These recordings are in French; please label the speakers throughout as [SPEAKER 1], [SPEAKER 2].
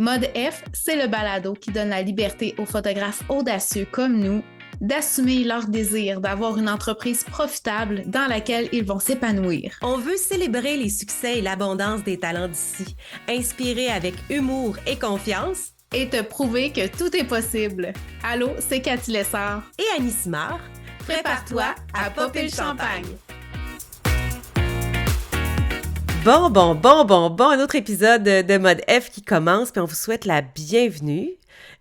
[SPEAKER 1] Mode F, c'est le balado qui donne la liberté aux photographes audacieux comme nous d'assumer leur désir d'avoir une entreprise profitable dans laquelle ils vont s'épanouir.
[SPEAKER 2] On veut célébrer les succès et l'abondance des talents d'ici, inspirer avec humour et confiance.
[SPEAKER 1] Et te prouver que tout est possible. Allô, c'est Cathy Lessard.
[SPEAKER 2] Et Annie Simard.
[SPEAKER 1] Prépare-toi à popper le champagne.
[SPEAKER 2] Bon, un autre épisode de Mode F qui commence, puis on vous souhaite la bienvenue.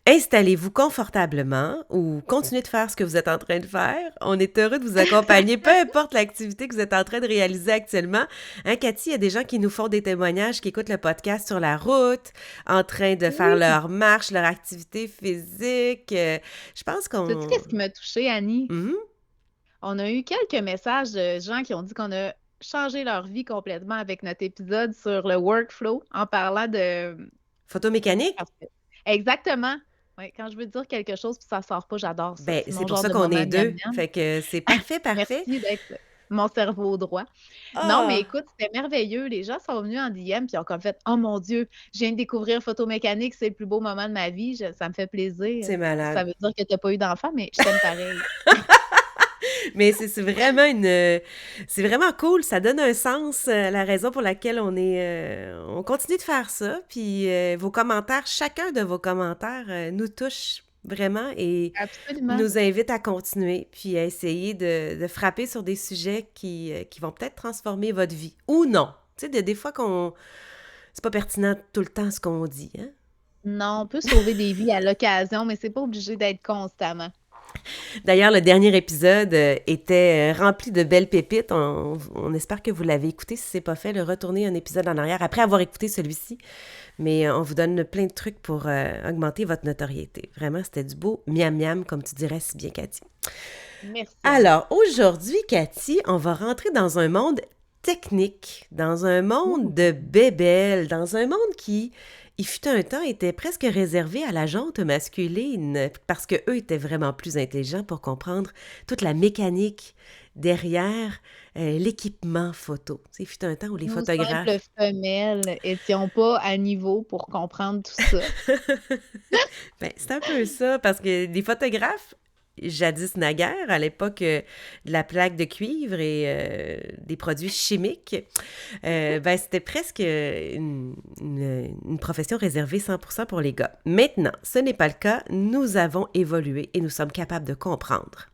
[SPEAKER 2] Installez-vous confortablement ou continuez de faire ce que vous êtes en train de faire. On est heureux de vous accompagner, peu importe l'activité que vous êtes en train de réaliser actuellement. Hein, Cathy, il y a des gens qui nous font des témoignages, qui écoutent le podcast sur la route, en train de faire leur marche, leur activité physique. Je pense qu'on...
[SPEAKER 1] Sais-tu qu'est-ce qui m'a touchée, Annie?
[SPEAKER 2] Mm-hmm.
[SPEAKER 1] On a eu quelques messages de gens qui ont dit qu'on a changé leur vie complètement avec notre épisode sur le workflow en parlant de...
[SPEAKER 2] Photomécanique?
[SPEAKER 1] Exactement. Oui, quand je veux dire quelque chose puis ça sort pas, j'adore ça.
[SPEAKER 2] Ben, c'est pour ça qu'on est deux. Fait que c'est parfait.
[SPEAKER 1] Merci d'être mon cerveau droit. Non, mais écoute, c'était merveilleux. Les gens sont venus en DM puis ont comme fait « Oh mon Dieu, je viens de découvrir Photomécanique, c'est le plus beau moment de ma vie. Ça me fait plaisir. »
[SPEAKER 2] C'est malade.
[SPEAKER 1] Ça veut dire que tu n'as pas eu d'enfant, mais je t'aime pareil.
[SPEAKER 2] Mais c'est vraiment c'est vraiment cool. Ça donne un sens à la raison pour laquelle on continue de faire ça. Puis vos commentaires, chacun de vos commentaires nous touche vraiment et
[SPEAKER 1] Absolument.
[SPEAKER 2] nous invite à continuer puis à essayer de frapper sur des sujets qui vont peut-être transformer votre vie ou non. Tu sais, des fois c'est pas pertinent tout le temps ce qu'on dit, hein?
[SPEAKER 1] Non, on peut sauver des vies à l'occasion, mais c'est pas obligé d'être constamment.
[SPEAKER 2] D'ailleurs, le dernier épisode était rempli de belles pépites. On espère que vous l'avez écouté. Si ce n'est pas fait, retournez un épisode en arrière après avoir écouté celui-ci. Mais on vous donne plein de trucs pour augmenter votre notoriété. Vraiment, c'était du beau miam-miam, comme tu dirais si bien, Cathy.
[SPEAKER 1] Merci.
[SPEAKER 2] Alors, aujourd'hui, Cathy, on va rentrer dans un monde technique, dans un monde de bébelles, dans un monde qui... Il fut un temps, était presque réservé à la gente masculine parce qu'eux étaient vraiment plus intelligents pour comprendre toute la mécanique derrière l'équipement photo. Il fut un temps où les photographes...
[SPEAKER 1] Nous, simples femelles, étions pas à niveau pour comprendre tout ça.
[SPEAKER 2] Ben, c'est un peu ça, parce que les photographes, jadis naguère, à l'époque de la plaque de cuivre et des produits chimiques, ben, c'était presque une profession réservée 100% pour les gars. Maintenant, ce n'est pas le cas. Nous avons évolué et nous sommes capables de comprendre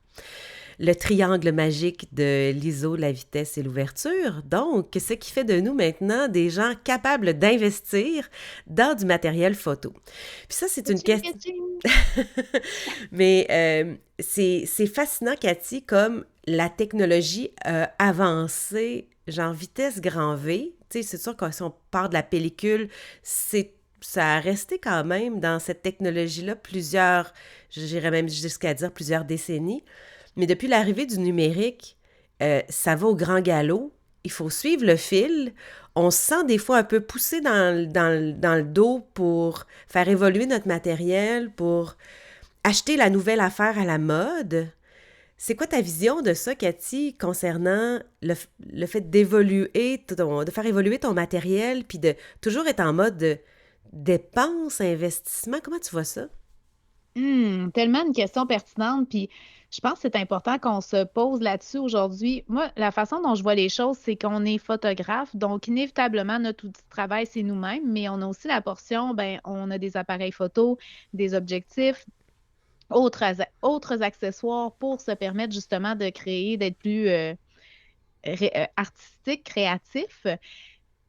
[SPEAKER 2] le triangle magique de l'ISO, la vitesse et l'ouverture. Donc, ce qui fait de nous maintenant des gens capables d'investir dans du matériel photo. Puis ça, c'est une question... Mais c'est fascinant, Cathy, comme la technologie a avancé, genre vitesse grand V. Tu sais, c'est sûr que si on part de la pellicule, ça a resté quand même dans cette technologie-là j'irais même jusqu'à dire plusieurs décennies. Mais depuis l'arrivée du numérique, ça va au grand galop. Il faut suivre le fil. On se sent des fois un peu poussé dans le dos pour faire évoluer notre matériel, pour acheter la nouvelle affaire à la mode. C'est quoi ta vision de ça, Cathy, concernant le fait d'évoluer, de faire évoluer ton matériel, puis de toujours être en mode de dépense, investissement? Comment tu vois ça?
[SPEAKER 1] Tellement une question pertinente, puis je pense que c'est important qu'on se pose là-dessus aujourd'hui. Moi, la façon dont je vois les choses, c'est qu'on est photographe, donc inévitablement, notre outil de travail, c'est nous-mêmes, mais on a aussi la portion, on a des appareils photo, des objectifs, autres accessoires pour se permettre justement de créer, d'être plus artistique, créatif.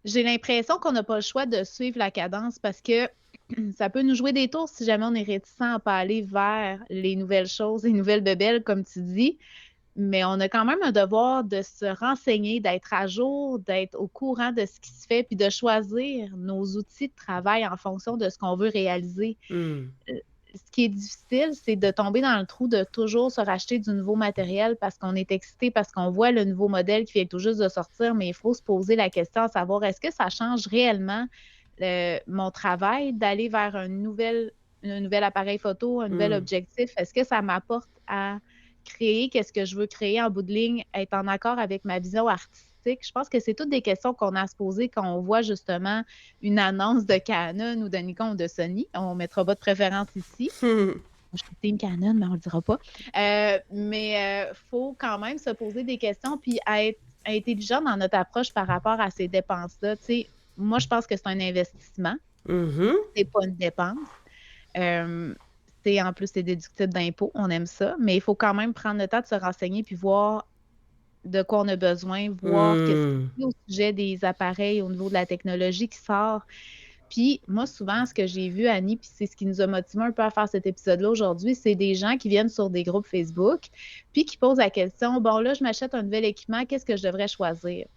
[SPEAKER 1] J'ai l'impression qu'on n'a pas le choix de suivre la cadence parce que ça peut nous jouer des tours si jamais on est réticent à pas aller vers les nouvelles choses, les nouvelles bebelles, comme tu dis. Mais on a quand même un devoir de se renseigner, d'être à jour, d'être au courant de ce qui se fait, puis de choisir nos outils de travail en fonction de ce qu'on veut réaliser. Ce qui est difficile, c'est de tomber dans le trou de toujours se racheter du nouveau matériel parce qu'on est excité, parce qu'on voit le nouveau modèle qui vient tout juste de sortir, mais il faut se poser la question à savoir, est-ce que ça change réellement mon travail d'aller vers un nouvel appareil photo, un nouvel objectif? Est-ce que ça m'apporte à créer qu'est-ce que je veux créer en bout de ligne, être en accord avec ma vision artistique optique? Je pense que c'est toutes des questions qu'on a à se poser quand on voit justement une annonce de Canon ou de Nikon ou de Sony. On ne mettra pas de préférence ici. Moi, je suis team Canon, mais on ne le dira pas. Mais il faut quand même se poser des questions puis être intelligent dans notre approche par rapport à ces dépenses-là. Tu sais, moi, je pense que c'est un investissement,
[SPEAKER 2] Mhm.
[SPEAKER 1] c'est pas une dépense. Euh, en plus, c'est déductible d'impôts, on aime ça, mais il faut quand même prendre le temps de se renseigner puis voir de quoi on a besoin, voir qu'est-ce qui
[SPEAKER 2] Hmm.
[SPEAKER 1] est au sujet des appareils au niveau de la technologie qui sort. Puis moi, souvent, ce que j'ai vu, Annie, puis c'est ce qui nous a motivé un peu à faire cet épisode-là aujourd'hui, c'est des gens qui viennent sur des groupes Facebook, puis qui posent la question, bon, là, je m'achète un nouvel équipement, qu'est-ce que je devrais choisir?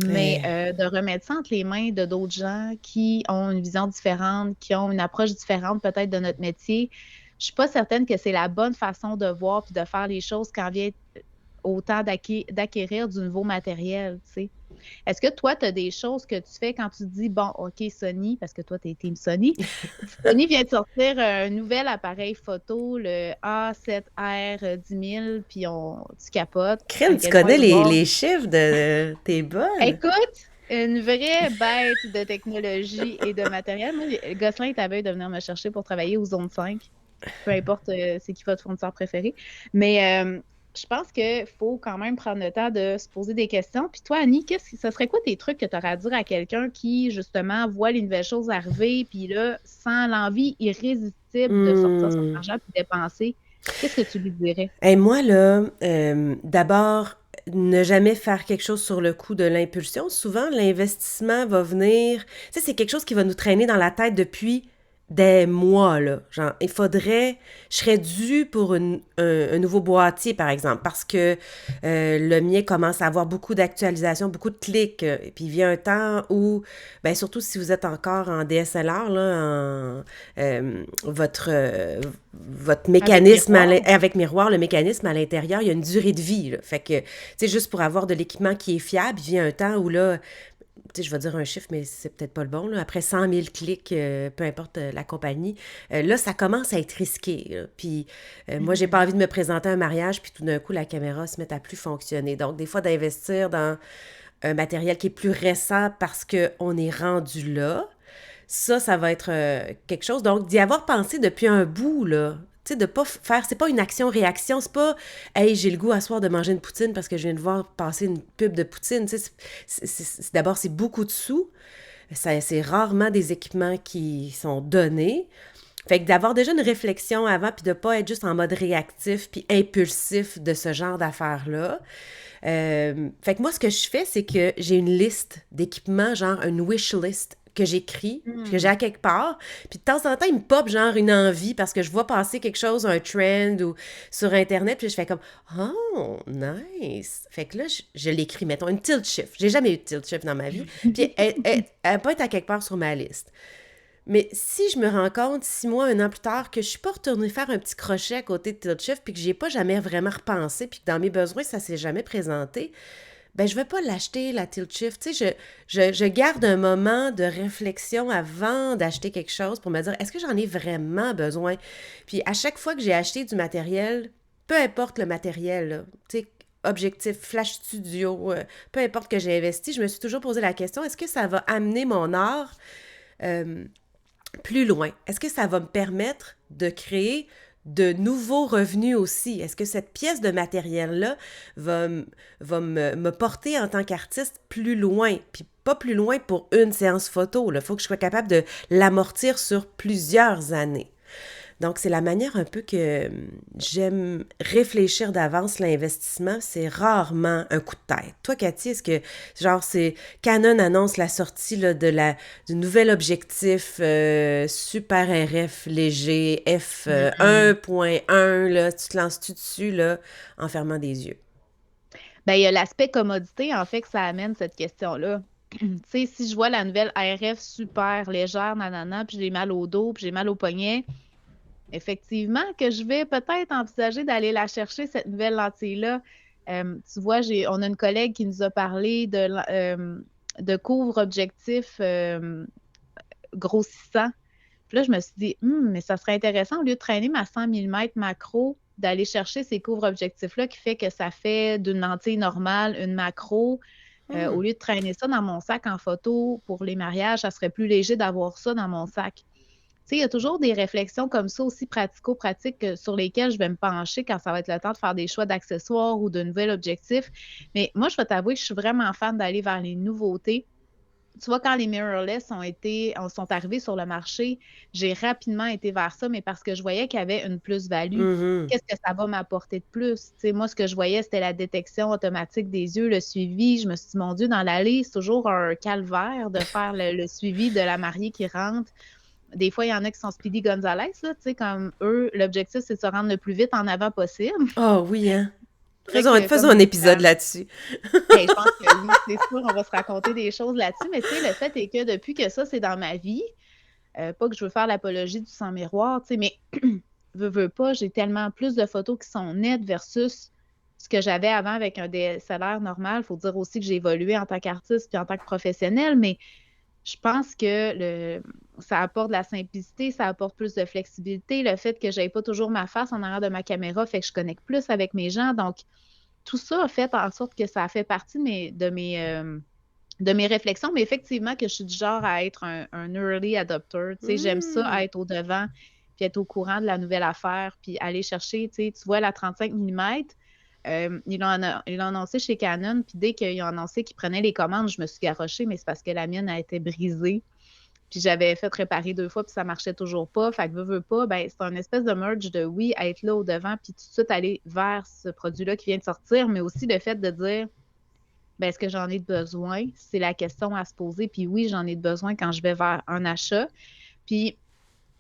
[SPEAKER 1] Mais
[SPEAKER 2] Eh,
[SPEAKER 1] de remettre ça entre les mains de d'autres gens qui ont une vision différente, qui ont une approche différente peut-être de notre métier, je suis pas certaine que c'est la bonne façon de voir puis de faire les choses quand vient au temps d'acquérir du nouveau matériel, tu sais. Est-ce que toi, tu as des choses que tu fais quand tu dis, bon, OK, Sony, parce que toi, tu es team Sony, Sony vient de sortir un nouvel appareil photo, le A7R 10 000, puis tu capotes
[SPEAKER 2] Crème,
[SPEAKER 1] à
[SPEAKER 2] tu
[SPEAKER 1] quel point
[SPEAKER 2] connais
[SPEAKER 1] le bord.
[SPEAKER 2] les chiffres de tes bonnes.
[SPEAKER 1] Écoute, une vraie bête de technologie et de matériel. Moi, Gosselin est à veille de venir me chercher pour travailler aux Zone 5. Peu importe c'est qui votre fournisseur préféré. Mais je pense qu'il faut quand même prendre le temps de se poser des questions. Puis toi, Annie, ce serait quoi tes trucs que tu aurais à dire à quelqu'un qui, justement, voit les nouvelles choses arriver, puis là, sent l'envie irrésistible de sortir son
[SPEAKER 2] Hmm.
[SPEAKER 1] argent puis dépenser? Qu'est-ce que tu lui dirais?
[SPEAKER 2] Et moi, là, d'abord, ne jamais faire quelque chose sur le coup de l'impulsion. Souvent, l'investissement va venir. Tu sais, c'est quelque chose qui va nous traîner dans la tête depuis des mois, là. Genre, je serais due pour un nouveau boîtier, par exemple, parce que le mien commence à avoir beaucoup d'actualisations, beaucoup de clics. Et puis, il vient un temps où, ben, surtout si vous êtes encore en DSLR, là, votre
[SPEAKER 1] Avec
[SPEAKER 2] mécanisme
[SPEAKER 1] miroir?
[SPEAKER 2] avec miroir, le mécanisme à l'intérieur, il y a une durée de vie, là. Fait que, tu sais, juste pour avoir de l'équipement qui est fiable, il vient un temps où, là, tu sais, je vais dire un chiffre, mais c'est peut-être pas le bon, là. Après 100 000 clics, peu importe la compagnie, là, ça commence à être risqué, là. Puis, moi, j'ai pas envie de me présenter à un mariage, puis tout d'un coup, la caméra se met à plus fonctionner. Donc, des fois, d'investir dans un matériel qui est plus récent parce qu'on est rendu là, ça va être quelque chose. Donc, d'y avoir pensé depuis un bout, là. Tu sais, de pas faire, c'est pas une action-réaction, c'est pas, hey, j'ai le goût à soir de manger une poutine parce que je viens de voir passer une pub de poutine. Tu sais, d'abord, c'est beaucoup de sous. C'est rarement des équipements qui sont donnés. Fait que d'avoir déjà une réflexion avant, puis de pas être juste en mode réactif, puis impulsif de ce genre d'affaires-là. Fait que moi, ce que je fais, c'est que j'ai une liste d'équipements, genre une wish list que j'écris, que j'ai
[SPEAKER 1] Hmm.
[SPEAKER 2] à quelque part. Puis de temps en temps, il me pop genre une envie parce que je vois passer quelque chose, un trend ou sur Internet, puis je fais comme oh, nice. Fait que là, je l'écris, mettons, une tilt shift. J'ai jamais eu de tilt shift dans ma vie. Puis elle peut être à quelque part sur ma liste. Mais si je me rends compte 6 mois, un an plus tard, que je suis pas retournée faire un petit crochet à côté de Tilt Shift, puis que j'ai pas jamais vraiment repensé, puis que dans mes besoins, ça s'est jamais présenté, ben je vais pas l'acheter, la Tilt Shift. Tu sais, je garde un moment de réflexion avant d'acheter quelque chose pour me dire, est-ce que j'en ai vraiment besoin? Puis à chaque fois que j'ai acheté du matériel, peu importe le matériel, là, tu sais, objectif, Flash Studio, peu importe que j'ai investi, je me suis toujours posé la question, est-ce que ça va amener mon art plus loin? Est-ce que ça va me permettre de créer de nouveaux revenus aussi? Est-ce que cette pièce de matériel-là va me porter en tant qu'artiste plus loin? Puis pas plus loin pour une séance photo. Il faut que je sois capable de l'amortir sur plusieurs années. Donc, c'est la manière un peu que j'aime réfléchir d'avance l'investissement. C'est rarement un coup de tête. Toi, Cathy, est-ce que, genre, c'est Canon annonce la sortie là, du nouvel objectif Super RF léger F
[SPEAKER 1] Mm-mm.
[SPEAKER 2] 1.1, là, tu te lances-tu dessus, là, en fermant des yeux?
[SPEAKER 1] Ben, il y a l'aspect commodité, en fait, que ça amène cette question-là. Tu sais, si je vois la nouvelle RF super légère, nanana, puis j'ai mal au dos, puis j'ai mal au poignet, effectivement, que je vais peut-être envisager d'aller la chercher, cette nouvelle lentille-là. Tu vois, on a une collègue qui nous a parlé de couvre-objectif grossissant. Puis là, je me suis dit, mais ça serait intéressant, au lieu de traîner ma 100 mm macro, d'aller chercher ces couvre-objectifs-là qui fait que ça fait d'une lentille normale une macro.
[SPEAKER 2] Hmm.
[SPEAKER 1] Au lieu de traîner ça dans mon sac en photo pour les mariages, ça serait plus léger d'avoir ça dans mon sac. Tu sais, il y a toujours des réflexions comme ça aussi pratico-pratiques sur lesquelles je vais me pencher quand ça va être le temps de faire des choix d'accessoires ou de nouveaux objectifs. Mais moi, je vais t'avouer que je suis vraiment fan d'aller vers les nouveautés. Tu vois, quand les mirrorless sont arrivés sur le marché, j'ai rapidement été vers ça, mais parce que je voyais qu'il y avait une plus-value.
[SPEAKER 2] Mhm.
[SPEAKER 1] Qu'est-ce que ça va m'apporter de plus? Tu sais, moi, ce que je voyais, c'était la détection automatique des yeux, le suivi. Je me suis dit, mon Dieu, dans l'allée, c'est toujours un calvaire de faire le suivi de la mariée qui rentre. Des fois, il y en a qui sont Speedy Gonzalez, là, tu sais, comme eux, l'objectif, c'est de se rendre le plus vite en avant possible.
[SPEAKER 2] Oh oui, hein?
[SPEAKER 1] C'est vrai que
[SPEAKER 2] Faisons
[SPEAKER 1] comme
[SPEAKER 2] un épisode là-dessus.
[SPEAKER 1] hey, je pense que oui, c'est sûr, on va se raconter des choses là-dessus, mais tu sais, le fait est que depuis que ça, c'est dans ma vie, pas que je veux faire l'apologie du sans miroir, tu sais, mais veux pas, j'ai tellement plus de photos qui sont nettes versus ce que j'avais avant avec un DSLR normal. Il faut dire aussi que j'ai évolué en tant qu'artiste puis en tant que professionnel, mais je pense que ça apporte de la simplicité, ça apporte plus de flexibilité. Le fait que je n'aie pas toujours ma face en arrière de ma caméra fait que je connecte plus avec mes gens. Donc, tout ça a fait en sorte que ça a fait partie de mes réflexions, mais effectivement que je suis du genre à être un early adopter. Tu sais, j'aime ça,
[SPEAKER 2] Hmm.
[SPEAKER 1] être au devant, puis être au courant de la nouvelle affaire, puis aller chercher, tu vois, la 35 mm. Ils l'ont annoncé chez Canon, puis dès qu'ils ont annoncé qu'ils prenaient les commandes, je me suis garochée, mais c'est parce que la mienne a été brisée. Puis j'avais fait réparer 2 fois, puis ça marchait toujours pas. Fait que veux pas, ben c'est un espèce de merge de oui, être là au devant, puis tout de suite aller vers ce produit-là qui vient de sortir, mais aussi le fait de dire ben, est-ce que j'en ai besoin? C'est la question à se poser. Puis oui, j'en ai besoin quand je vais vers un achat. Puis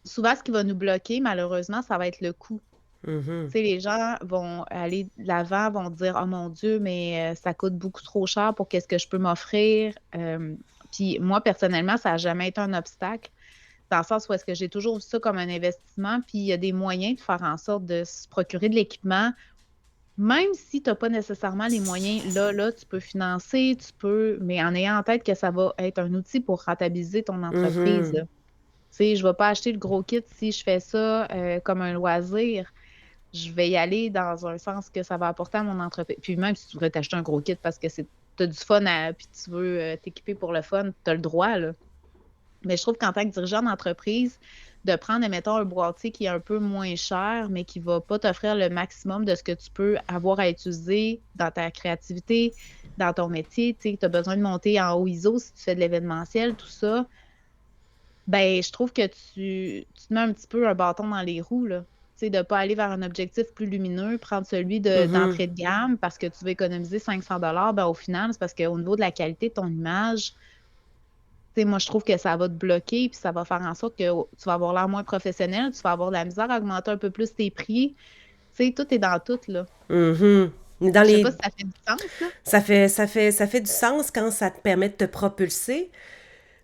[SPEAKER 1] souvent, ce qui va nous bloquer, malheureusement, ça va être le coût. Tu
[SPEAKER 2] Mhm.
[SPEAKER 1] sais, les gens vont aller de l'avant, vont dire oh mon Dieu, mais ça coûte beaucoup trop cher pour qu'est-ce que je peux m'offrir. Puis moi, personnellement, ça n'a jamais été un obstacle, dans le sens où est-ce que j'ai toujours vu ça comme un investissement, puis il y a des moyens de faire en sorte de se procurer de l'équipement, même si tu n'as pas nécessairement les moyens, là, tu peux financer, mais en ayant en tête que ça va être un outil pour rentabiliser ton entreprise, là.
[SPEAKER 2] Mhm.
[SPEAKER 1] Tu sais, je ne vais pas acheter le gros kit si je fais ça comme un loisir. Je vais y aller dans un sens que ça va apporter à mon entreprise. Puis même si tu voudrais t'acheter un gros kit parce que tu as du fun puis tu veux t'équiper pour le fun, tu as le droit, là. Mais je trouve qu'en tant que dirigeant d'entreprise, de prendre, mettons, un boîtier qui est un peu moins cher, mais qui ne va pas t'offrir le maximum de ce que tu peux avoir à utiliser dans ta créativité, dans ton métier. Tu as besoin de monter en haut ISO si tu fais de l'événementiel, tout ça. Ben, je trouve que tu te mets un petit peu un bâton dans les roues, là. Tu sais, de ne pas aller vers un objectif plus lumineux, prendre celui
[SPEAKER 2] Mhm.
[SPEAKER 1] d'entrée de gamme parce que tu veux économiser 500 ben, au final, c'est parce qu'au niveau de la qualité de ton image, tu sais, moi, je trouve que ça va te bloquer, puis ça va faire en sorte que tu vas avoir l'air moins professionnel, tu vas avoir de la misère à augmenter un peu plus tes prix. Tu sais, tout est dans tout, là.
[SPEAKER 2] Mhm. Dans
[SPEAKER 1] Je sais pas
[SPEAKER 2] les...
[SPEAKER 1] si ça fait du sens, là.
[SPEAKER 2] Ça fait du sens quand ça te permet de te propulser.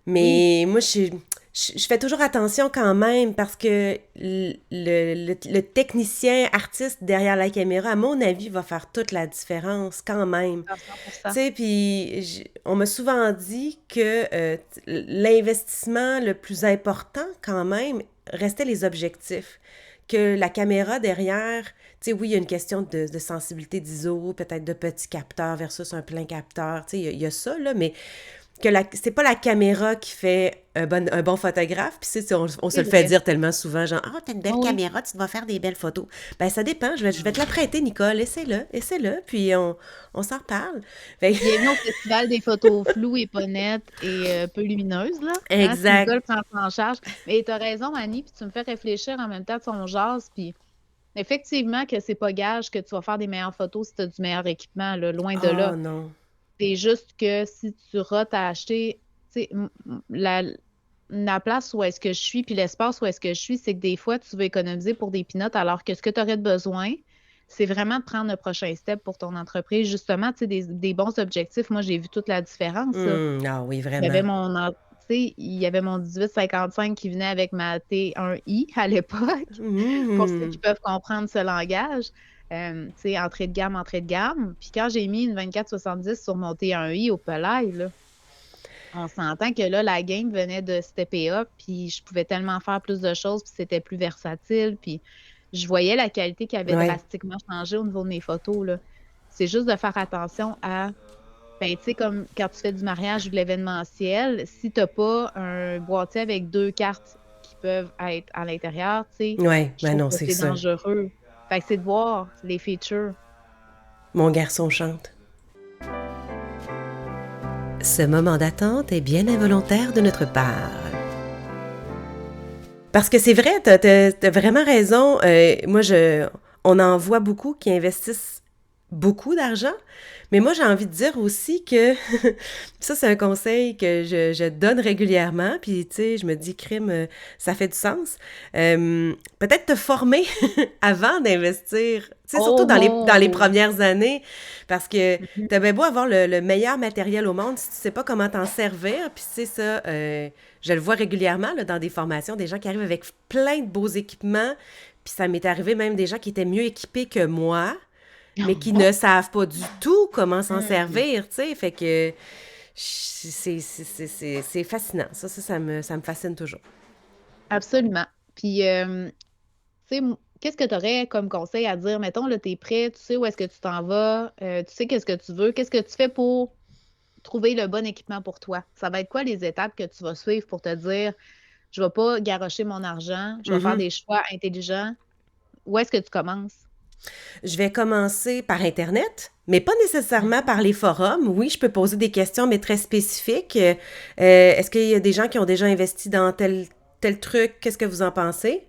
[SPEAKER 1] Oui.
[SPEAKER 2] Mais moi, je fais toujours attention quand même parce que le technicien artiste derrière la caméra, à mon avis, va faire toute la différence quand même.
[SPEAKER 1] À
[SPEAKER 2] Tu
[SPEAKER 1] 100%.
[SPEAKER 2] sais, puis on m'a souvent dit que l'investissement le plus important quand même restait les objectifs. Que la caméra derrière, tu sais, oui, il y a une question de sensibilité d'ISO, peut-être de petit capteur versus un plein capteur, tu sais, il y a ça, là, mais c'est pas la caméra qui fait un bon photographe, puis on se
[SPEAKER 1] C'est
[SPEAKER 2] le fait
[SPEAKER 1] vrai.
[SPEAKER 2] dire tellement souvent, genre, ah, t'as une belle
[SPEAKER 1] Oh oui.
[SPEAKER 2] caméra, tu dois faire des belles photos. Ben, ça dépend, je vais te la prêter, Nicole, essaie-le, puis on s'en reparle. Fait
[SPEAKER 1] Bienvenue au Festival des photos floues et pas nettes et peu lumineuses, là. Hein, si
[SPEAKER 2] exact.
[SPEAKER 1] Nicole prend ça en charge. Mais tu as raison, Annie, puis tu me fais réfléchir en même temps de son jazz, puis effectivement que c'est pas gage que tu vas faire des meilleures photos si tu as du meilleur équipement, là, loin de
[SPEAKER 2] Oh
[SPEAKER 1] là.
[SPEAKER 2] non.
[SPEAKER 1] C'est juste que si tu rates à acheter, tu sais, la place où est-ce que je suis, puis l'espace où est-ce que je suis, c'est que des fois, tu veux économiser pour des peanuts, alors que ce que tu aurais besoin, c'est vraiment de prendre le prochain step pour ton entreprise. Justement, tu sais, des bons objectifs. Moi, j'ai vu toute la différence, là.
[SPEAKER 2] Ah oui,
[SPEAKER 1] Il y avait
[SPEAKER 2] vraiment.
[SPEAKER 1] tu sais, il y avait mon 1855 qui venait avec ma T1i à l'époque, pour ceux qui
[SPEAKER 2] Mhm.
[SPEAKER 1] peuvent comprendre ce langage. Tu sais, entrée de gamme, entrée de gamme. Puis quand j'ai mis une 2470 sur mon T1i au Pelay, là, on s'entend que là, la game venait de stepper up, puis je pouvais tellement faire plus de choses, puis c'était plus versatile. Puis je voyais la qualité qui avait
[SPEAKER 2] Ouais.
[SPEAKER 1] drastiquement changé au niveau de mes photos, là. C'est juste de faire attention à, ben, tu sais, comme quand tu fais du mariage ou de l'événementiel, si t'as pas un boîtier avec 2 cartes qui peuvent être à l'intérieur, tu sais,
[SPEAKER 2] Ouais,
[SPEAKER 1] je
[SPEAKER 2] ben
[SPEAKER 1] trouve
[SPEAKER 2] non,
[SPEAKER 1] que
[SPEAKER 2] c'est
[SPEAKER 1] c'est
[SPEAKER 2] ça.
[SPEAKER 1] dangereux. Fait que c'est de voir les features.
[SPEAKER 2] Mon garçon chante. Ce moment d'attente est bien involontaire de notre part. Parce que c'est vrai, t'as vraiment raison. On en voit beaucoup qui investissent beaucoup d'argent. Mais moi, j'ai envie de dire aussi que ça, c'est un conseil que je donne régulièrement. Puis, tu sais, je me dis, crime, ça fait du sens. Peut-être te former avant d'investir, tu sais, surtout dans les
[SPEAKER 1] Oh!
[SPEAKER 2] premières années. Parce que
[SPEAKER 1] Mhm.
[SPEAKER 2] t'as bien beau avoir le meilleur matériel au monde, si tu sais pas comment t'en servir. Puis, c'est ça, je le vois régulièrement là, dans des formations, des gens qui arrivent avec plein de beaux équipements. Puis, ça m'est arrivé même des gens qui étaient mieux équipés que moi mais qui ne savent pas du tout comment s'en
[SPEAKER 1] Hmm.
[SPEAKER 2] servir, tu sais. Fait que c'est fascinant. Ça me fascine toujours.
[SPEAKER 1] Absolument. Puis, tu sais, qu'est-ce que tu aurais comme conseil à dire? Mettons, là, t'es prêt, tu sais où est-ce que tu t'en vas, tu sais qu'est-ce que tu veux, qu'est-ce que tu fais pour trouver le bon équipement pour toi? Ça va être quoi les étapes que tu vas suivre pour te dire, je vais pas garrocher mon argent, je vais faire
[SPEAKER 2] Mhm.
[SPEAKER 1] des choix intelligents? Où est-ce que tu commences?
[SPEAKER 2] Je vais commencer par Internet, mais pas nécessairement
[SPEAKER 1] Mhm.
[SPEAKER 2] par les forums. Oui, je peux poser des questions, mais très spécifiques. Est-ce qu'il y a des gens qui ont déjà investi dans tel truc? Qu'est-ce que vous en pensez?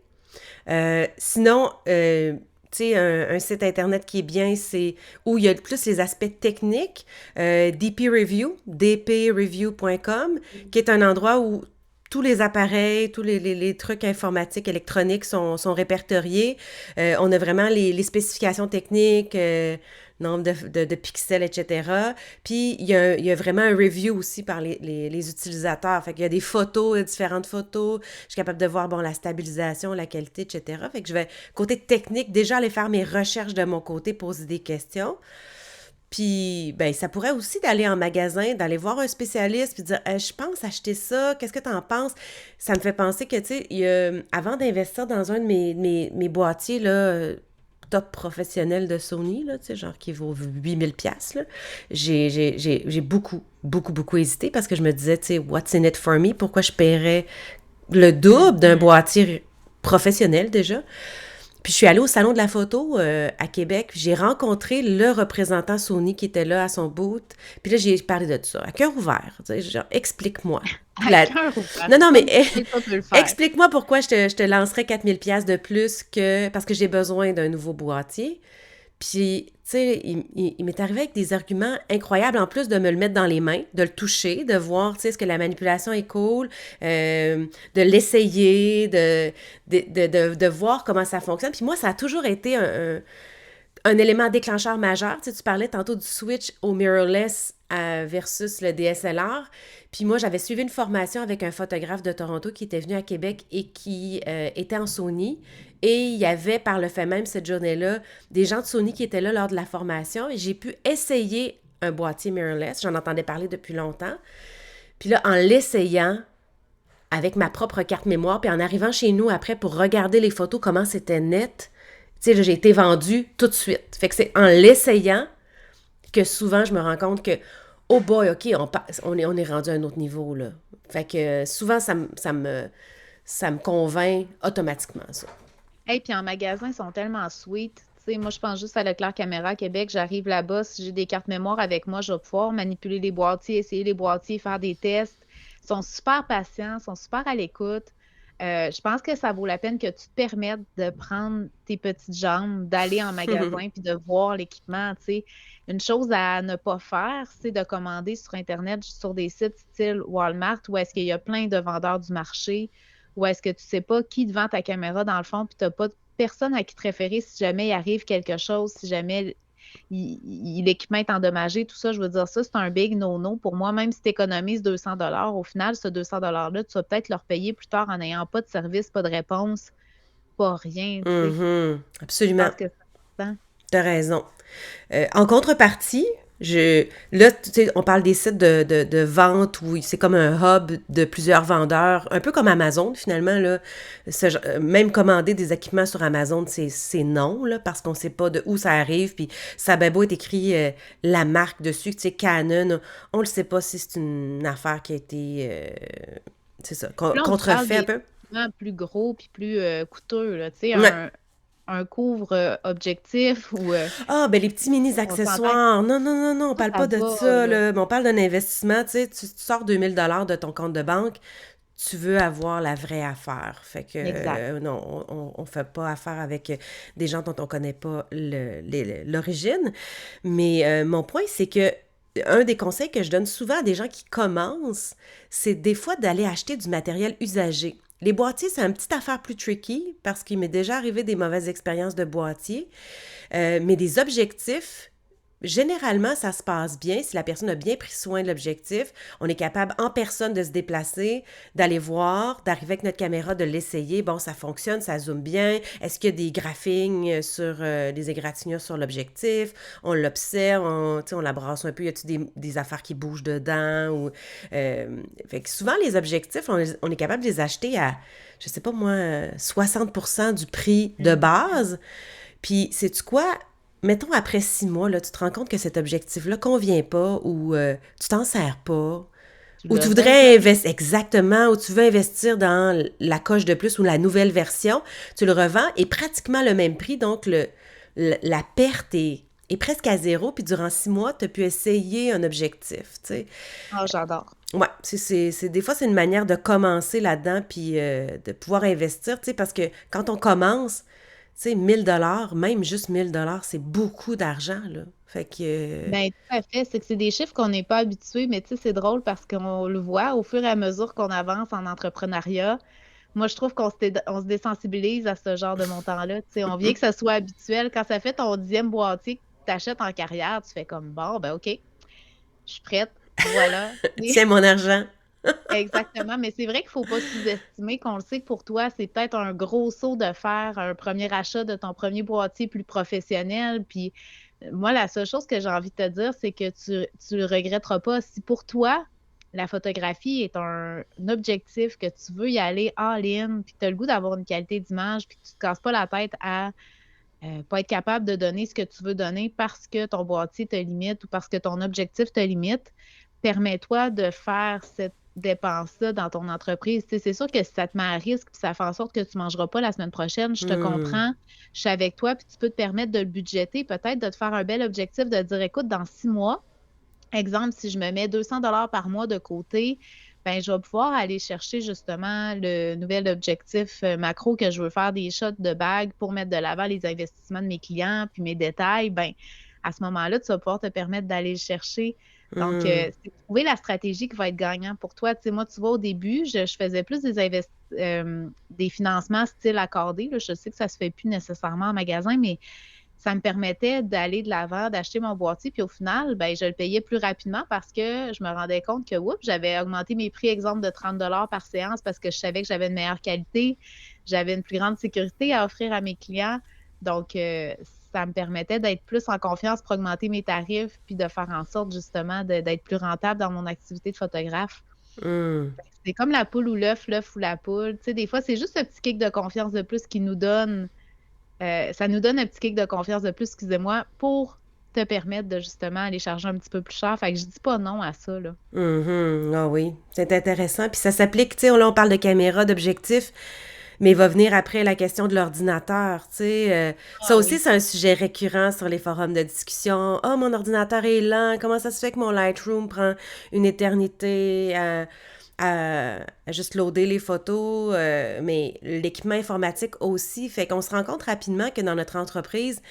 [SPEAKER 2] Sinon, tu sais, un site Internet qui est bien, c'est où il y a plus les aspects techniques. DP Review, dpreview.com, qui est un endroit où tous les appareils, tous les trucs informatiques, électroniques sont répertoriés. On a vraiment les spécifications techniques, nombre de pixels, etc. Puis, il y a vraiment un review aussi par les utilisateurs. Fait qu'il y a des photos, différentes photos. Je suis capable de voir, bon, la stabilisation, la qualité, etc. Fait que je vais, côté technique, déjà aller faire mes recherches de mon côté, poser des questions. Puis, ben, ça pourrait aussi d'aller en magasin, d'aller voir un spécialiste, puis dire, je pense acheter ça, qu'est-ce que tu en penses? Ça me fait penser que, tu sais, avant d'investir dans un de mes boîtiers, là, top professionnel de Sony, là, tu sais, genre qui vaut 8 000 $, là, j'ai beaucoup, beaucoup, beaucoup hésité parce que je me disais, tu sais, what's in it for me? Pourquoi je paierais le double d'un
[SPEAKER 1] Mhm.
[SPEAKER 2] boîtier professionnel déjà? Puis je suis allée au Salon de la photo à Québec. J'ai rencontré le représentant Sony qui était là à son booth. Puis là, j'ai parlé de ça, à cœur ouvert. Tu sais, genre, explique-moi.
[SPEAKER 1] À cœur ouvert.
[SPEAKER 2] Non,
[SPEAKER 1] C'est
[SPEAKER 2] non, mais
[SPEAKER 1] comme tu sais, toi, tu peux le faire.
[SPEAKER 2] explique-moi pourquoi je te lancerais 4 000 $ de plus que... Parce que j'ai besoin d'un nouveau boîtier. Puis, tu sais, il m'est arrivé avec des arguments incroyables, en plus de me le mettre dans les mains, de le toucher, de voir, tu sais, est-ce que la manipulation est cool, de l'essayer, de voir comment ça fonctionne. Puis moi, ça a toujours été un élément déclencheur majeur. Tu sais, tu parlais tantôt du switch au mirrorless versus le DSLR. Puis moi, j'avais suivi une formation avec un photographe de Toronto qui était venu à Québec et qui était en Sony. Et il y avait, par le fait même, cette journée-là, des gens de Sony qui étaient là lors de la formation. Et j'ai pu essayer un boîtier mirrorless. J'en entendais parler depuis longtemps. Puis là, en l'essayant, avec ma propre carte mémoire, puis en arrivant chez nous après pour regarder les photos, comment c'était net, tu sais, là, j'ai été vendue tout de suite. Fait que c'est en l'essayant que souvent je me rends compte que, oh boy, OK, on est rendu à un autre niveau, là. Fait que souvent, ça me convainc automatiquement, ça.
[SPEAKER 1] Hey, puis en magasin, ils sont tellement sweet. Tu sais, moi, je pense juste à Leclerc Caméra à Québec. J'arrive là-bas, si j'ai des cartes mémoire avec moi, je vais pouvoir manipuler les boîtiers, essayer les boîtiers, faire des tests. Ils sont super patients, ils sont super à l'écoute. Je pense que ça vaut la peine que tu te permettes de prendre tes petites jambes, d'aller en magasin puis de voir l'équipement. Tu sais. Une chose à ne pas faire, c'est de commander sur Internet, sur des sites style Walmart, où est-ce qu'il y a plein de vendeurs du marché, ou est-ce que tu sais pas qui te vend ta caméra dans le fond, puis tu n'as pas personne à qui te référer si jamais il arrive quelque chose, si jamais l'équipement est endommagé, tout ça, je veux dire, ça, c'est un big no-no. Pour moi, même si tu économises 200 $, au final, ce 200 $-là, tu vas peut-être le repayer plus tard en n'ayant pas de service, pas de réponse, pas rien, tu sais.
[SPEAKER 2] Mhm.
[SPEAKER 1] Je
[SPEAKER 2] Absolument.
[SPEAKER 1] pense que c'est important.
[SPEAKER 2] T'as raison. En contrepartie, Là, tu sais, on parle des sites de vente où c'est comme un hub de plusieurs vendeurs, un peu comme Amazon finalement, là. Même commander des équipements sur Amazon, c'est non, là, parce qu'on sait pas de où ça arrive, puis ça a bien beau être écrit la marque dessus, tu sais, Canon, on le sait pas si c'est une affaire qui a été, c'est ça,
[SPEAKER 1] Puis là, on te parle
[SPEAKER 2] contrefait un
[SPEAKER 1] des
[SPEAKER 2] peu.
[SPEAKER 1] équipements plus gros puis plus coûteux, là. Tu sais,
[SPEAKER 2] Ouais.
[SPEAKER 1] un couvre objectif ou
[SPEAKER 2] Ah, ben les petits
[SPEAKER 1] on s'entend que
[SPEAKER 2] mini-accessoires. Non, non, non, non, on parle
[SPEAKER 1] ça
[SPEAKER 2] pas de
[SPEAKER 1] va,
[SPEAKER 2] ça,
[SPEAKER 1] là.
[SPEAKER 2] là. Mais on parle d'un investissement, tu sais, tu sors 2000 $ de ton compte de banque, tu veux avoir la vraie affaire. Fait que,
[SPEAKER 1] Exact.
[SPEAKER 2] non, on fait pas affaire avec des gens dont on connaît pas l'origine. Mais mon point, c'est que un des conseils que je donne souvent à des gens qui commencent, c'est des fois d'aller acheter du matériel usagé. Les boîtiers, c'est une petite affaire plus tricky parce qu'il m'est déjà arrivé des mauvaises expériences de boîtiers. Mais des objectifs, généralement, ça se passe bien. Si la personne a bien pris soin de l'objectif, on est capable en personne de se déplacer, d'aller voir, d'arriver avec notre caméra, de l'essayer. Bon, ça fonctionne, ça zoome bien. Est-ce qu'il y a des graphings sur des égratignures sur l'objectif? On l'observe, on la brasse un peu. Y a-t-il des affaires qui bougent dedans? Fait que souvent, les objectifs, on est capable de les acheter à, je sais pas moi, 60% du prix de
[SPEAKER 1] Mhm.
[SPEAKER 2] base. Puis, sais-tu quoi? Mettons, après 6 mois, là, tu te rends compte que cet objectif-là convient pas ou tu t'en sers pas.
[SPEAKER 1] Tu
[SPEAKER 2] Ou tu
[SPEAKER 1] l'as
[SPEAKER 2] voudrais
[SPEAKER 1] vendu.
[SPEAKER 2] investir exactement, ou tu veux investir dans la coche de plus ou la nouvelle version, tu le revends et pratiquement le même prix. Donc, la perte est presque à zéro. Puis durant 6 mois, tu as pu essayer un objectif. Tu sais.
[SPEAKER 1] Ah, j'adore.
[SPEAKER 2] Ouais, des fois, c'est une manière de commencer là-dedans puis de pouvoir investir. Tu sais, parce que quand on commence, tu sais, 1000 $, même juste 1000 $, c'est beaucoup d'argent, là. Fait que,
[SPEAKER 1] Ben, tout à fait. C'est que c'est des chiffres qu'on n'est pas habitué, mais tu sais, c'est drôle parce qu'on le voit au fur et à mesure qu'on avance en entrepreneuriat. Moi, je trouve on se désensibilise à ce genre de montant-là. Tu sais, on vient que ça soit habituel. Quand ça fait ton 10e boîtier que tu achètes en carrière, tu fais comme bon, ben OK, je suis prête. Voilà.
[SPEAKER 2] tiens mon argent.
[SPEAKER 1] Exactement, mais c'est vrai qu'il faut pas sous-estimer qu'on le sait que pour toi, c'est peut-être un gros saut de faire un premier achat de ton premier boîtier plus professionnel. Puis moi, la seule chose que j'ai envie de te dire, c'est que tu le regretteras pas. Si pour toi, la photographie est un objectif que tu veux y aller all-in, puis tu as le goût d'avoir une qualité d'image, puis que tu te casses pas la tête à pas être capable de donner ce que tu veux donner parce que ton boîtier te limite ou parce que ton objectif te limite, permets-toi de faire cette dépense-là dans ton entreprise. Tu sais, c'est sûr que si ça te met à risque puis ça fait en sorte que tu ne mangeras pas la semaine prochaine, je te
[SPEAKER 2] Hmm.
[SPEAKER 1] comprends, je suis avec toi, puis tu peux te permettre de le budgéter, peut-être de te faire un bel objectif de dire, écoute, dans 6 mois, exemple, si je me mets 200 $ par mois de côté, ben, je vais pouvoir aller chercher justement le nouvel objectif macro que je veux faire des shots de bagues pour mettre de l'avant les investissements de mes clients puis mes détails. Ben, à ce moment-là, tu vas pouvoir te permettre d'aller le chercher. Donc,
[SPEAKER 2] Hmm.
[SPEAKER 1] c'est trouver la stratégie qui va être gagnant pour toi. Tu sais, moi, tu vois, au début, je faisais plus des financements style accordé. Là. Je sais que ça se fait plus nécessairement en magasin, mais ça me permettait d'aller de l'avant, d'acheter mon boîtier, puis au final, ben, je le payais plus rapidement parce que je me rendais compte que, oups, j'avais augmenté mes prix, exemple, de 30 $ par séance parce que je savais que j'avais une meilleure qualité, j'avais une plus grande sécurité à offrir à mes clients. Donc, ça me permettait d'être plus en confiance pour augmenter mes tarifs, puis de faire en sorte, justement, d'être plus rentable dans mon activité de photographe.
[SPEAKER 2] Hmm.
[SPEAKER 1] C'est comme la poule ou l'œuf ou la poule. Tu sais, des fois, c'est juste ce petit kick de confiance de plus qui nous donne ça nous donne un petit kick de confiance de plus, excusez-moi, pour te permettre de justement aller charger un petit peu plus cher. Fait que je dis pas non à ça, là.
[SPEAKER 2] Mhm. Ah oui, c'est intéressant. Puis ça s'applique, tu sais, là, on parle de caméra, d'objectif, mais il va venir après la question de l'ordinateur, tu sais. Ça
[SPEAKER 1] Ah
[SPEAKER 2] aussi,
[SPEAKER 1] oui.
[SPEAKER 2] c'est un sujet récurrent sur les forums de discussion. Ah, mon ordinateur est lent. Comment ça se fait que mon Lightroom prend une éternité à juste loader les photos? Mais l'équipement informatique aussi. Fait qu'on se rend compte rapidement que dans notre entreprise,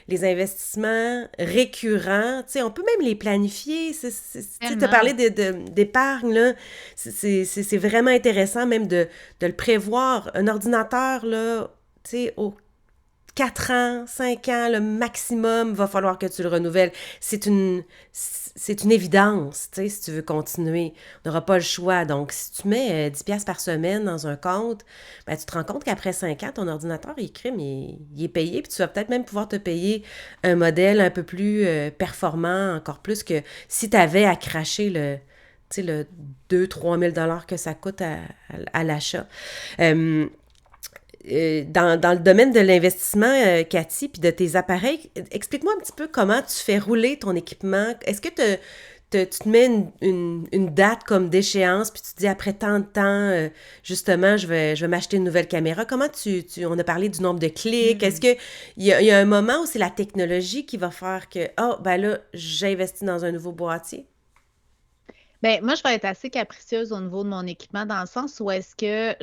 [SPEAKER 2] les investissements récurrents, tu sais, on peut même les planifier. Tu sais, t'as
[SPEAKER 1] Tellement.
[SPEAKER 2] parlé d'épargne, là. C'est vraiment intéressant même de le prévoir. Un ordinateur, là, tu sais, 4 ans, 5 ans, le maximum, va falloir que tu le renouvelles. C'est une évidence, tu sais, si tu veux continuer. On n'aura pas le choix. Donc, si tu mets 10 piastres par semaine dans un compte, ben, tu te rends compte qu'après 5 ans, ton ordinateur, il est payé, puis tu vas peut-être même pouvoir te payer un modèle un peu plus performant, encore plus que si tu avais à cracher tu sais, le 2 000 à 3 000 $ que ça coûte à l'achat. Euh, dans le domaine de l'investissement, Cathy, puis de tes appareils, explique-moi un petit peu comment tu fais rouler ton équipement. Est-ce que tu te mets une date comme d'échéance, puis tu te dis après tant de temps, justement, je vais m'acheter une nouvelle caméra. Comment on a parlé du nombre de clics. Est-ce que il y a un moment où c'est la technologie qui va faire que, ben là, j'investis dans un nouveau boîtier?
[SPEAKER 1] Ben, moi, je vais être assez capricieuse au niveau de mon équipement dans le sens où est-ce que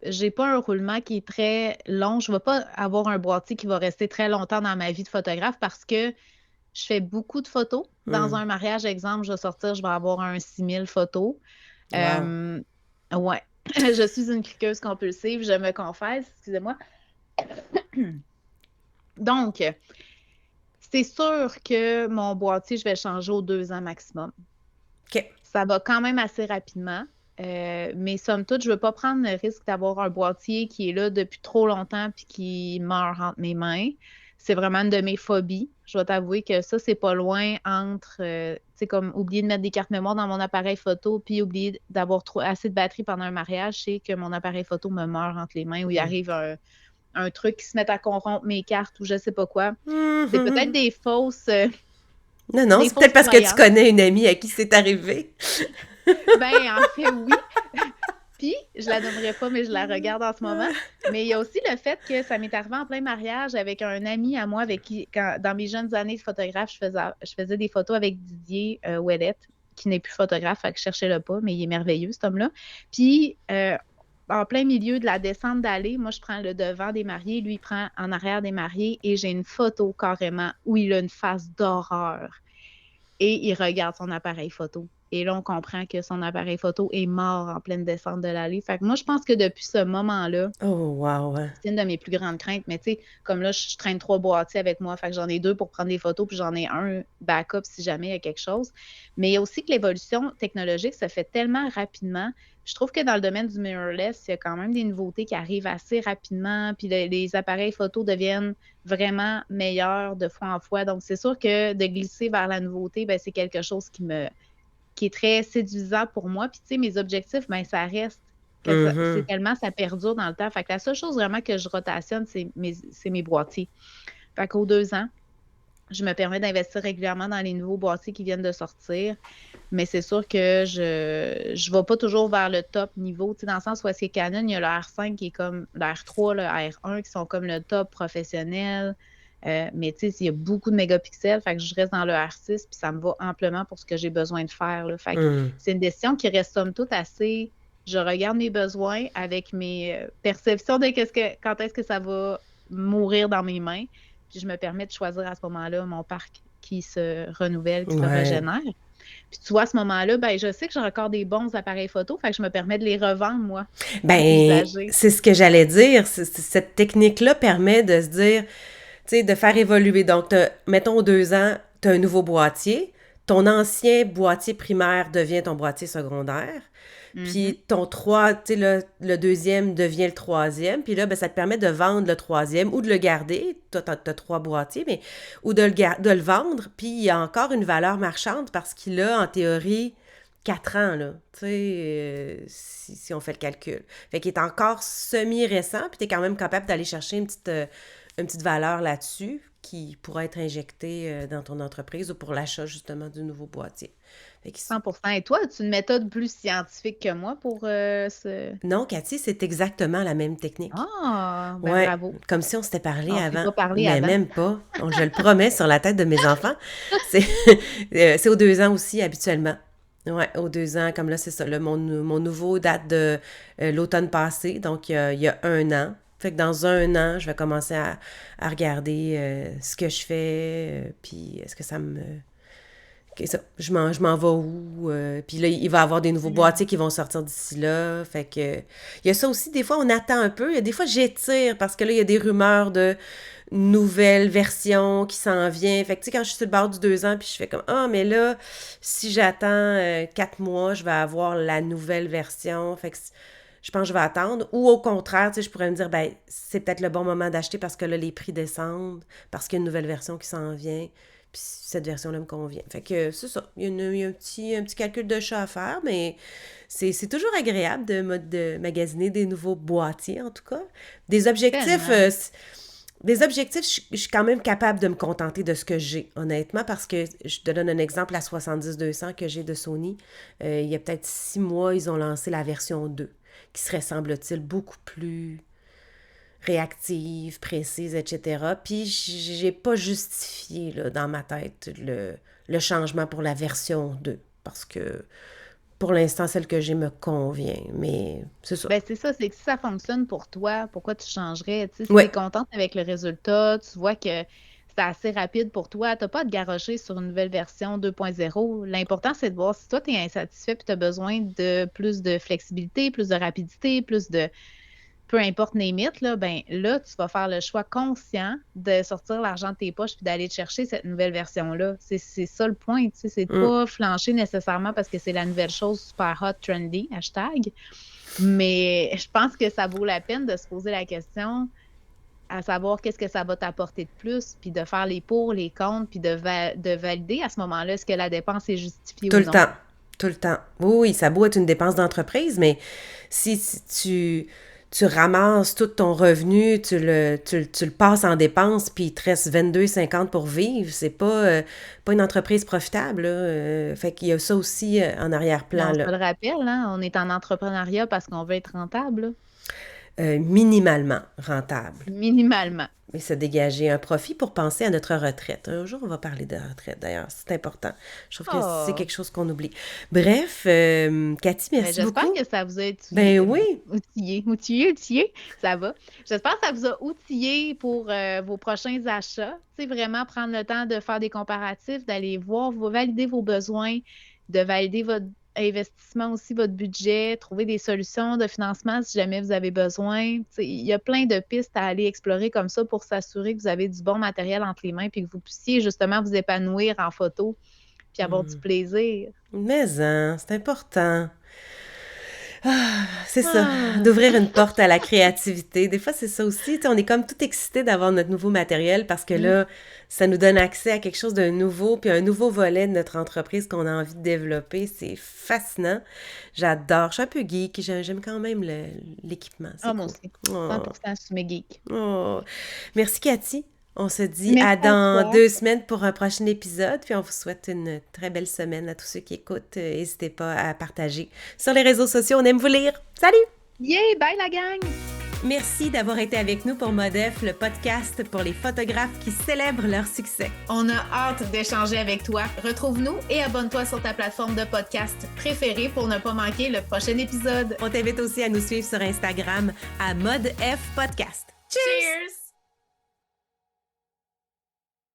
[SPEAKER 1] j'ai pas un roulement qui est très long. Je ne vais pas avoir un boîtier qui va rester très longtemps dans ma vie de photographe parce que je fais beaucoup de photos. Dans
[SPEAKER 2] Hmm.
[SPEAKER 1] un mariage, exemple, je vais sortir, je vais avoir un 6 000 photos.
[SPEAKER 2] Wow.
[SPEAKER 1] Euh, ouais, je suis une cliqueuse compulsive, je me confesse, excusez-moi. Donc, c'est sûr que mon boîtier, je vais le changer aux 2 ans maximum.
[SPEAKER 2] OK.
[SPEAKER 1] Ça va quand même assez rapidement. Mais somme toute, je ne veux pas prendre le risque d'avoir un boîtier qui est là depuis trop longtemps puis qui meurt entre mes mains. C'est vraiment une de mes phobies. Je vais t'avouer que ça, c'est pas loin entre, tu sais, comme oublier de mettre des cartes mémoire dans mon appareil photo puis oublier d'avoir assez de batterie pendant un mariage, c'est que mon appareil photo me meurt entre les mains ou il
[SPEAKER 2] Hmm.
[SPEAKER 1] arrive un truc qui se met à corrompre mes cartes ou je sais pas quoi. C'est peut-être
[SPEAKER 2] Mhm.
[SPEAKER 1] des fausses,
[SPEAKER 2] Non, non,
[SPEAKER 1] des
[SPEAKER 2] c'est peut-être
[SPEAKER 1] fausses
[SPEAKER 2] parce que tu
[SPEAKER 1] croyances.
[SPEAKER 2] connais une amie à qui c'est arrivé.
[SPEAKER 1] Ben, en fait, oui. Puis, je la nommerai pas, mais je la regarde en ce moment. Mais il y a aussi le fait que ça m'est arrivé en plein mariage avec un ami à moi avec qui, dans mes jeunes années de photographe, je faisais des photos avec Didier Ouellette, qui n'est plus photographe, fait que je cherchais le pas, mais il est merveilleux, cet homme-là. Puis, en plein milieu de la descente d'allée, moi, je prends le devant des mariés, lui, il prend en arrière des mariés, et j'ai une photo carrément où il a une face d'horreur et il regarde son appareil photo. Et là, on comprend que son appareil photo est mort en pleine descente de l'allée. Fait que moi, je pense que depuis ce moment-là,
[SPEAKER 2] Oh, wow. Hein.
[SPEAKER 1] c'est une de mes plus grandes craintes. Mais tu sais, comme là, je traîne 3 boîtiers avec moi. Fait que j'en ai 2 pour prendre des photos, puis j'en ai un backup si jamais il y a quelque chose. Mais il y a aussi que l'évolution technologique se fait tellement rapidement. Je trouve que dans le domaine du mirrorless, il y a quand même des nouveautés qui arrivent assez rapidement. Puis les appareils photo deviennent vraiment meilleurs de fois en fois. Donc, c'est sûr que de glisser vers la nouveauté, ben, c'est quelque chose qui est très séduisant pour moi. Puis, tu sais, mes objectifs, ben, ça reste. C'est
[SPEAKER 2] Mhm.
[SPEAKER 1] tellement, ça perdure dans le temps. Fait que la seule chose vraiment que je rotationne, c'est mes boîtiers. Fait qu'aux 2 ans, je me permets d'investir régulièrement dans les nouveaux boîtiers qui viennent de sortir. Mais c'est sûr que je vais pas toujours vers le top niveau. Tu sais, dans le sens où est-ce que Canon, il y a le R5 qui est comme le R3, le R1 qui sont comme le top professionnel. Mais tu sais, il y a beaucoup de mégapixels, fait que je reste dans le R6, puis ça me va amplement pour ce que j'ai besoin de faire, là. Fait que
[SPEAKER 2] Mhm.
[SPEAKER 1] c'est une décision qui reste somme toute assez. Je regarde mes besoins avec mes perceptions de quand est-ce que ça va mourir dans mes mains, puis je me permets de choisir à ce moment-là mon parc qui se renouvelle, qui se
[SPEAKER 2] Ouais.
[SPEAKER 1] régénère. Puis tu vois, à ce moment-là, ben, je sais que j'ai encore des bons appareils photo, fait que je me permets de les revendre, moi, à
[SPEAKER 2] Ben,
[SPEAKER 1] l'usager.
[SPEAKER 2] c'est ce que j'allais dire. Cette technique-là permet de se dire, tu sais, de faire évoluer. Donc, mettons, aux 2 ans, tu as un nouveau boîtier. Ton ancien boîtier primaire devient ton boîtier secondaire.
[SPEAKER 1] Mhm.
[SPEAKER 2] Puis ton tu sais, le deuxième devient le troisième. Puis là, ben, ça te permet de vendre le troisième ou de le garder. Toi, t'as 3 boîtiers, mais ou de le vendre. Puis il y a encore une valeur marchande parce qu'il a, en théorie, 4 ans, là. Tu sais, si on fait le calcul. Fait qu'il est encore semi-récent, puis tu es quand même capable d'aller chercher une petite valeur là-dessus qui pourrait être injectée dans ton entreprise ou pour l'achat, justement, du nouveau boîtier. Fait que
[SPEAKER 1] 100%. Et toi, as-tu une méthode plus scientifique que moi pour ce...
[SPEAKER 2] non, Cathy, c'est exactement la même technique.
[SPEAKER 1] Ah, ben
[SPEAKER 2] Ouais,
[SPEAKER 1] bravo.
[SPEAKER 2] comme si on s'était parlé
[SPEAKER 1] On s'est
[SPEAKER 2] avant,
[SPEAKER 1] pas parlé
[SPEAKER 2] mais
[SPEAKER 1] avant.
[SPEAKER 2] même pas. Je le promets sur la tête de mes enfants. C'est c'est aux 2 ans aussi, habituellement. Ouais, aux 2 ans, comme là, c'est ça. Là, mon nouveau date de l'automne passé, donc il y a 1 an. Fait que dans 1 an, je vais commencer à regarder ce que je fais, puis est-ce que OK, ça, je m'en vais où? Puis là, il va y avoir des nouveaux boîtiers qui vont sortir d'ici là. Fait que, il y a ça aussi. Des fois, on attend un peu. Il y a des fois, j'étire parce que là, il y a des rumeurs de nouvelles versions qui s'en viennent. Fait que, tu sais, quand je suis sur le bord du 2 ans, puis je fais comme, ah, mais là, si j'attends 4 mois, je vais avoir la nouvelle version. Fait que je pense que je vais attendre. Ou au contraire, tu sais, je pourrais me dire, ben, c'est peut-être le bon moment d'acheter parce que là, les prix descendent, parce qu'il y a une nouvelle version qui s'en vient. Puis cette version-là me convient. Fait que c'est ça. Il y a un petit calcul de chat à faire, mais c'est toujours agréable de magasiner des nouveaux boîtiers, en tout cas. Des objectifs,
[SPEAKER 1] Tellement.
[SPEAKER 2] je suis quand même capable de me contenter de ce que j'ai, honnêtement, parce que je te donne un exemple, la 70-200 que j'ai de Sony. Il y a peut-être 6 mois, ils ont lancé la version 2, qui serait, semble-t-il, beaucoup plus réactive, précise, etc. Puis j'ai pas justifié là, dans ma tête le changement pour la version 2 parce que pour l'instant, celle que j'ai me convient. Mais c'est ça.
[SPEAKER 1] Ben, c'est ça, c'est que si ça fonctionne pour toi, pourquoi tu changerais? Tu sais, si tu es
[SPEAKER 2] Ouais,
[SPEAKER 1] contente avec le résultat, tu vois que c'est assez rapide pour toi, tu n'as pas à te garrocher sur une nouvelle version 2.0. L'important, c'est de voir si toi, tu es insatisfait et tu as besoin de plus de flexibilité, plus de rapidité, plus de peu importe name it, là, ben là, tu vas faire le choix conscient de sortir l'argent de tes poches puis d'aller te chercher cette nouvelle version-là. C'est ça le point, tu sais, c'est de
[SPEAKER 2] mm,
[SPEAKER 1] pas flancher nécessairement parce que c'est la nouvelle chose super hot, trendy, hashtag. Mais je pense que ça vaut la peine de se poser la question à savoir qu'est-ce que ça va t'apporter de plus, puis de faire les pour, les contre, puis de valider à ce moment-là est-ce que la dépense est justifiée
[SPEAKER 2] tout
[SPEAKER 1] ou
[SPEAKER 2] le
[SPEAKER 1] non.
[SPEAKER 2] temps. Tout le temps. Oui, oui, ça a beau être une dépense d'entreprise, mais si tu ramasses tout ton revenu, tu le passes en dépenses, puis il te reste 22,50 pour vivre, c'est pas une entreprise profitable, là. Fait qu'il y a ça aussi en
[SPEAKER 1] Mais
[SPEAKER 2] arrière-plan,
[SPEAKER 1] on se
[SPEAKER 2] là.
[SPEAKER 1] le rappelle, hein, on est en entrepreneuriat parce qu'on veut être rentable, là,
[SPEAKER 2] Minimalement rentable.
[SPEAKER 1] minimalement.
[SPEAKER 2] Mais se dégager un profit pour penser à notre retraite. Un jour, on va parler de retraite, d'ailleurs. C'est important. Je trouve que c'est
[SPEAKER 1] Oh!
[SPEAKER 2] quelque chose qu'on oublie. Bref, Cathy,
[SPEAKER 1] Ben,
[SPEAKER 2] merci
[SPEAKER 1] j'espère
[SPEAKER 2] beaucoup.
[SPEAKER 1] que ça vous a
[SPEAKER 2] Ben oui,
[SPEAKER 1] outillé, ça va. J'espère que ça vous a outillé pour vos prochains achats. Tu sais, vraiment prendre le temps de faire des comparatifs, d'aller voir, valider vos besoins, de valider votre investissement aussi, votre budget, trouver des solutions de financement si jamais vous avez besoin. Tu sais, il y a plein de pistes à aller explorer comme ça pour s'assurer que vous avez du bon matériel entre les mains puis que vous puissiez justement vous épanouir en photo puis avoir du plaisir.
[SPEAKER 2] mais hein, c'est important. Ah, c'est ça,
[SPEAKER 1] Ah!
[SPEAKER 2] d'ouvrir une porte à la créativité. Des fois, c'est ça aussi. Tu sais, on est comme tout excité d'avoir notre nouveau matériel parce que
[SPEAKER 1] Mm.
[SPEAKER 2] là, ça nous donne accès à quelque chose de nouveau, puis un nouveau volet de notre entreprise qu'on a envie de développer. C'est fascinant. J'adore. Je suis un peu geek. J'aime quand même l'équipement.
[SPEAKER 1] Ah,
[SPEAKER 2] C'est
[SPEAKER 1] moi
[SPEAKER 2] cool.
[SPEAKER 1] aussi.
[SPEAKER 2] Oh,
[SPEAKER 1] 100% sur mes geeks.
[SPEAKER 2] oh. Merci, Cathy. On se dit
[SPEAKER 1] Merci
[SPEAKER 2] à
[SPEAKER 1] à
[SPEAKER 2] dans
[SPEAKER 1] toi.
[SPEAKER 2] 2 semaines pour un prochain épisode, puis on vous souhaite une très belle semaine à tous ceux qui écoutent. N'hésitez pas à partager sur les réseaux sociaux. On aime vous lire. Salut!
[SPEAKER 1] Yay! Bye la gang!
[SPEAKER 2] Merci d'avoir été avec nous pour Modef, le podcast pour les photographes qui célèbrent leur succès.
[SPEAKER 1] On a hâte d'échanger avec toi. Retrouve-nous et abonne-toi sur ta plateforme de podcast préférée pour ne pas manquer le prochain épisode.
[SPEAKER 2] On t'invite aussi à nous suivre sur Instagram à Mode F Podcast. Cheers!
[SPEAKER 1] Cheers!